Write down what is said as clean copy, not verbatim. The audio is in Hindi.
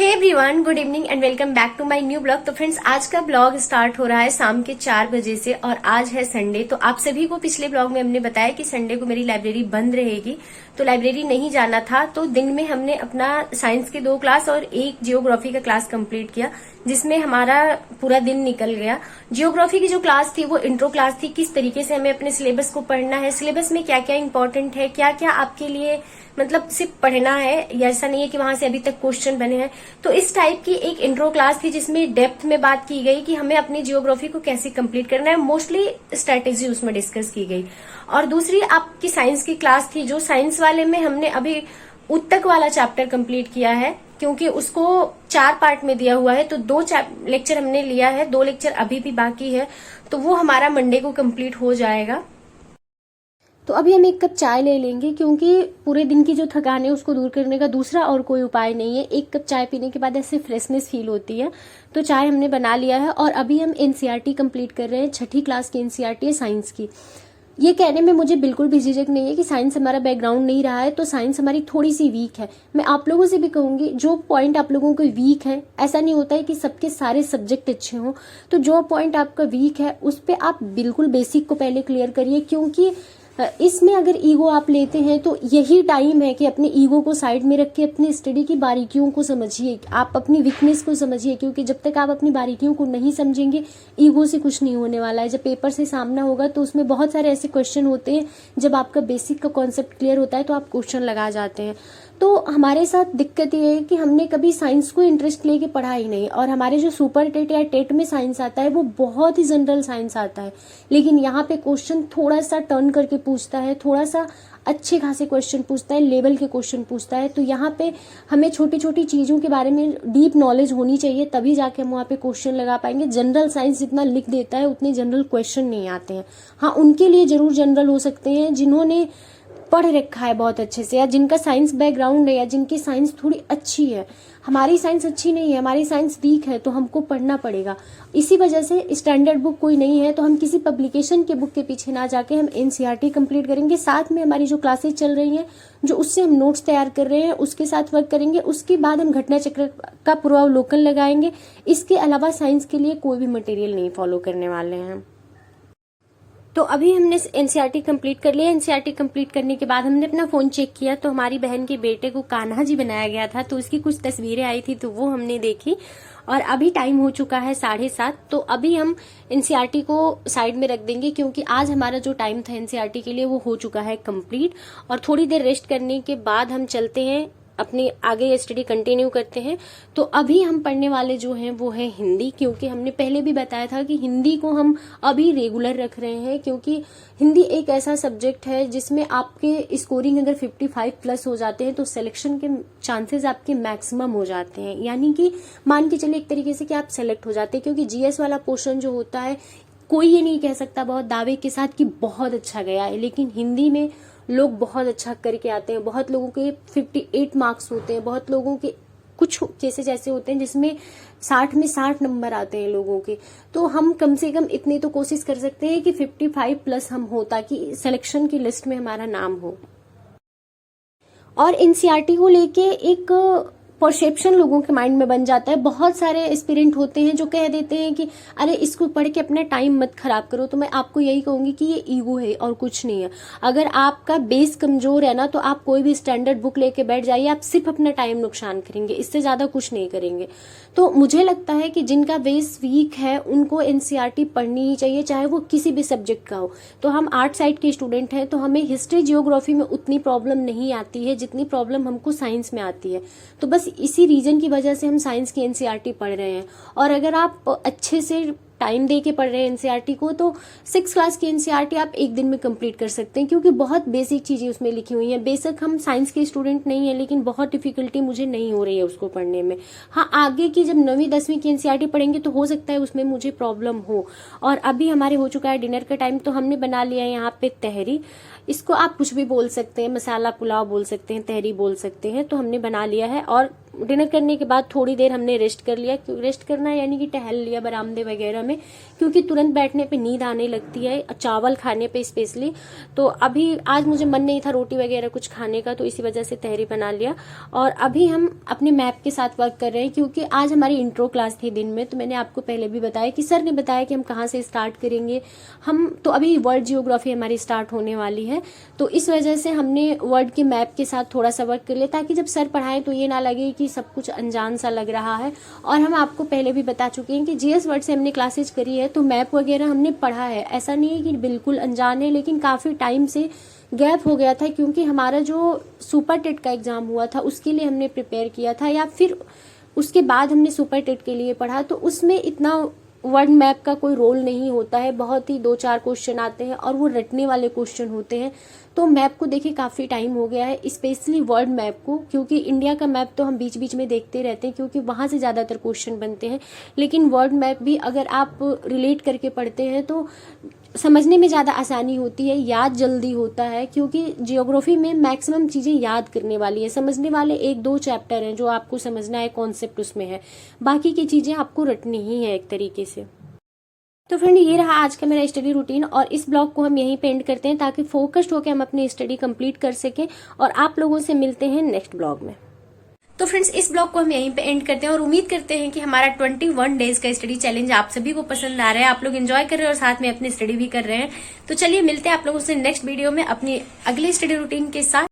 Hey everyone, good evening and welcome back to my new blog. तो फ्रेंड्स, आज का ब्लॉग स्टार्ट हो रहा है शाम के 4 बजे से और आज है संडे। तो आप सभी को पिछले ब्लॉग में हमने बताया कि संडे को मेरी लाइब्रेरी बंद रहेगी, तो लाइब्रेरी नहीं जाना था। तो दिन में हमने अपना साइंस के 2 क्लास और एक जियोग्राफी का क्लास कंप्लीट किया, जिसमें हमारा पूरा दिन निकल गया। जियोग्राफी की जो क्लास थी वो इंट्रो क्लास थी, किस तरीके से हमें अपने सिलेबस को पढ़ना है, सिलेबस में क्या क्या इंपॉर्टेंट है, क्या क्या आपके लिए मतलब सिर्फ पढ़ना है, या ऐसा नहीं है कि वहां से अभी तक क्वेश्चन बने हैं। तो इस टाइप की एक इंट्रो क्लास थी जिसमें डेप्थ में बात की गई कि हमें अपनी जियोग्राफी को कैसे कंप्लीट करना है, मोस्टली स्ट्रेटेजी उसमें डिस्कस की गई। और दूसरी आपकी साइंस की क्लास थी, जो साइंस वाले में हमने अभी उत्तक वाला चैप्टर कंप्लीट किया है, क्योंकि उसको 4 पार्ट में दिया हुआ है। तो 2 लेक्चर हमने लिया है, 2 लेक्चर अभी भी बाकी है, तो वो हमारा मंडे को कंप्लीट हो जाएगा। तो अभी हम 1 कप चाय ले लेंगे, क्योंकि पूरे दिन की जो थकान है उसको दूर करने का दूसरा और कोई उपाय नहीं है। 1 कप चाय पीने के बाद ऐसे फ्रेशनेस फील होती है। तो चाय हमने बना लिया है और अभी हम एनसीईआरटी कंप्लीट कर रहे हैं। 6ठी क्लास की एनसीईआरटी है साइंस की। ये कहने में मुझे बिल्कुल भी झिझक नहीं है कि साइंस हमारा बैकग्राउंड नहीं रहा है, तो साइंस हमारी थोड़ी सी वीक है। मैं आप लोगों से भी कहूंगी, जो पॉइंट आप लोगों को वीक है, ऐसा नहीं होता है कि सबके सारे सब्जेक्ट अच्छे हों, तो जो पॉइंट आपका वीक है उस पे आप बिल्कुल बेसिक को पहले क्लियर करिए। क्योंकि इसमें अगर ईगो आप लेते हैं तो यही टाइम है कि अपने ईगो को साइड में रख के अपनी स्टडी की बारीकियों को समझिए, आप अपनी वीकनेस को समझिए। क्योंकि जब तक आप अपनी बारीकियों को नहीं समझेंगे, ईगो से कुछ नहीं होने वाला है। जब पेपर से सामना होगा तो उसमें बहुत सारे ऐसे क्वेश्चन होते हैं, जब आपका बेसिक का कॉन्सेप्ट क्लियर होता है तो आप क्वेश्चन लगा जाते हैं। तो हमारे साथ दिक्कत ये है कि हमने कभी साइंस को इंटरेस्ट लेके पढ़ा ही नहीं, और हमारे जो सुपर टेट या टेट में साइंस आता है वो बहुत ही जनरल साइंस आता है। लेकिन यहाँ पे क्वेश्चन थोड़ा सा टर्न करके पूछता है, थोड़ा सा अच्छे खासे क्वेश्चन पूछता है, लेवल के क्वेश्चन पूछता है। तो यहाँ पे हमें छोटी छोटी चीजों के बारे में डीप नॉलेज होनी चाहिए, तभी जाके हम वहाँ पे क्वेश्चन लगा पाएंगे। जनरल साइंस जितना लिख देता है उतने जनरल क्वेश्चन नहीं आते हैं। हाँ, उनके लिए जरूर जनरल हो सकते हैं जिन्होंने पढ़ रखा है बहुत अच्छे से, या जिनका साइंस बैकग्राउंड है, या जिनकी साइंस थोड़ी अच्छी है। हमारी साइंस अच्छी नहीं है, हमारी साइंस वीक है, तो हमको पढ़ना पड़ेगा। इसी वजह से स्टैंडर्ड बुक कोई नहीं है तो हम किसी पब्लिकेशन के बुक के पीछे ना जाके हम एनसीईआरटी कंप्लीट करेंगे। साथ में हमारी जो क्लासेस चल रही हैं, जो उससे हम नोट्स तैयार कर रहे हैं, उसके साथ वर्क करेंगे। उसके बाद हम घटना चक्र का पूर्वावलोकन लगाएंगे। इसके अलावा साइंस के लिए कोई भी मटेरियल नहीं फॉलो करने वाले हैं। तो अभी हमने एनसीईआरटी कंप्लीट कर लिया। एनसीईआरटी कंप्लीट करने के बाद हमने अपना फोन चेक किया, तो हमारी बहन के बेटे को कान्हा जी बनाया गया था, तो उसकी कुछ तस्वीरें आई थी, तो वो हमने देखी। और अभी टाइम हो चुका है 7:30। तो अभी हम एनसीईआरटी को साइड में रख देंगे, क्योंकि आज हमारा जो टाइम था एनसीईआरटी के लिए वो हो चुका है कंप्लीट। और थोड़ी देर रेस्ट करने के बाद हम चलते हैं अपनी आगे स्टडी कंटिन्यू करते हैं। तो अभी हम पढ़ने वाले जो हैं वो है हिंदी, क्योंकि हमने पहले भी बताया था कि हिंदी को हम अभी रेगुलर रख रहे हैं। क्योंकि हिंदी एक ऐसा सब्जेक्ट है जिसमें आपके स्कोरिंग अगर 55 प्लस हो जाते हैं तो सिलेक्शन के चांसेस आपके मैक्सिमम हो जाते हैं। यानी कि मान के चले एक तरीके से कि आप सेलेक्ट हो जाते हैं, क्योंकि जीएस वाला पोर्शन जो होता है, कोई ये नहीं कह सकता बहुत दावे के साथ कि बहुत अच्छा गया है, लेकिन हिंदी में लोग बहुत अच्छा करके आते हैं। बहुत लोगों के 58 मार्क्स होते हैं, बहुत लोगों के कुछ केसेस ऐसे होते हैं जिसमें 60 में 60 नंबर आते हैं लोगों के। तो हम कम से कम इतनी तो कोशिश कर सकते हैं कि 55 प्लस हम हो, ताकि सिलेक्शन की लिस्ट में हमारा नाम हो। और एनसीईआरटी को लेके एक परसेप्शन लोगों के माइंड में बन जाता है। बहुत सारे एस्पिरेंट होते हैं जो कह देते हैं कि अरे इसको पढ़ के अपना टाइम मत खराब करो। तो मैं आपको यही कहूंगी कि ये ईगो है और कुछ नहीं है। अगर आपका बेस कमजोर है ना, तो आप कोई भी स्टैंडर्ड बुक लेके बैठ जाइए, आप सिर्फ अपना टाइम नुकसान करेंगे, इससे ज्यादा कुछ नहीं करेंगे। तो मुझे लगता है कि जिनका बेस वीक है उनको एनसीईआरटी पढ़नी ही चाहिए, चाहे वो किसी भी सब्जेक्ट का हो। तो हम आर्ट साइड के स्टूडेंट हैं, तो हमें हिस्ट्री जियोग्राफी में उतनी प्रॉब्लम नहीं आती है जितनी प्रॉब्लम हमको साइंस में आती है। तो बस इसी रीजन की वजह से हम साइंस की एनसीईआरटी पढ़ रहे हैं। और अगर आप अच्छे से टाइम दे के पढ़ रहे हैं एनसीईआरटी को, तो 6 क्लास की एनसीईआरटी आप एक दिन में कंप्लीट कर सकते हैं, क्योंकि बहुत बेसिक चीजें उसमें लिखी हुई हैं। बेशक हम साइंस के स्टूडेंट नहीं है, लेकिन बहुत डिफिकल्टी मुझे नहीं हो रही है उसको पढ़ने में। हाँ, आगे की जब 9वीं 10वीं की एनसीईआरटी पढ़ेंगे तो हो सकता है उसमें मुझे प्रॉब्लम हो। और अभी हमारे हो चुका है डिनर का टाइम, तो हमने बना लिया है यहाँ पे तहरी। इसको आप कुछ भी बोल सकते हैं, मसाला पुलाव बोल सकते हैं, तहरी बोल सकते हैं। तो हमने बना लिया है और डिनर करने के बाद थोड़ी देर हमने रेस्ट कर लिया। रेस्ट करना यानी कि टहल लिया बरामदे वगैरह में, क्योंकि तुरंत बैठने पे नींद आने लगती है, चावल खाने पे स्पेशली। तो अभी आज मुझे मन नहीं था रोटी वगैरह कुछ खाने का, तो इसी वजह से तहरी बना लिया। और अभी हम अपने मैप के साथ वर्क कर रहे हैं, क्योंकि आज हमारी इंट्रो क्लास थी दिन में। तो मैंने आपको पहले भी बताया कि सर ने बताया कि हम कहाँ से स्टार्ट करेंगे। हम तो अभी वर्ल्ड जियोग्राफी हमारी स्टार्ट होने वाली है, तो इस वजह से हमने वर्ल्ड के मैप के साथ थोड़ा सा वर्क कर लिया, ताकि जब सर पढ़ाएं तो ये ना लगे कि सब कुछ अनजान सा लग रहा है। और हम आपको पहले भी बता चुके हैं कि जीएस वर्ड से हमने क्लासेज करी है, तो मैप वगैरह हमने पढ़ा है। ऐसा नहीं है कि बिल्कुल अनजान है, लेकिन काफी टाइम से गैप हो गया था, क्योंकि हमारा जो सुपर टेट का एग्जाम हुआ था उसके लिए हमने प्रिपेयर किया था, या फिर उसके बाद हमने सुपर टेट के लिए पढ़ा। तो उसमें इतना वर्ड मैप का कोई रोल नहीं होता है, बहुत ही 2-4 क्वेश्चन आते हैं और वो रटने वाले क्वेश्चन होते हैं। तो मैप को देखिए काफी टाइम हो गया है, स्पेशली वर्ल्ड मैप को, क्योंकि इंडिया का मैप तो हम बीच बीच में देखते रहते हैं, क्योंकि वहां से ज्यादातर क्वेश्चन बनते हैं। लेकिन वर्ल्ड मैप भी अगर आप रिलेट करके पढ़ते हैं तो समझने में ज्यादा आसानी होती है, याद जल्दी होता है, क्योंकि जियोग्राफी में मैक्सिमम चीजें याद करने वाली है। समझने वाले 1-2 चैप्टर हैं जो आपको समझना है, कॉन्सेप्ट उसमें है, बाकी की चीजें आपको रटनी ही है एक तरीके से। तो फ्रेंड, ये रहा आज का मेरा स्टडी रूटीन, और इस ब्लॉग को हम यहीं पे एंड करते हैं, ताकि फोकस्ड होकर हम अपनी स्टडी कंप्लीट कर सकें। और आप लोगों से मिलते हैं नेक्स्ट ब्लॉग में। तो फ्रेंड्स, इस ब्लॉग को हम यहीं पे एंड करते हैं, और उम्मीद करते हैं कि हमारा 21 डेज का स्टडी चैलेंज आप सभी को पसंद आ रहा है, आप लोग एंजॉय कर रहे हैं और साथ में अपनी स्टडी भी कर रहे हैं। तो चलिए मिलते हैं आप लोगों से नेक्स्ट वीडियो में अपनी अगले स्टडी रूटीन के साथ।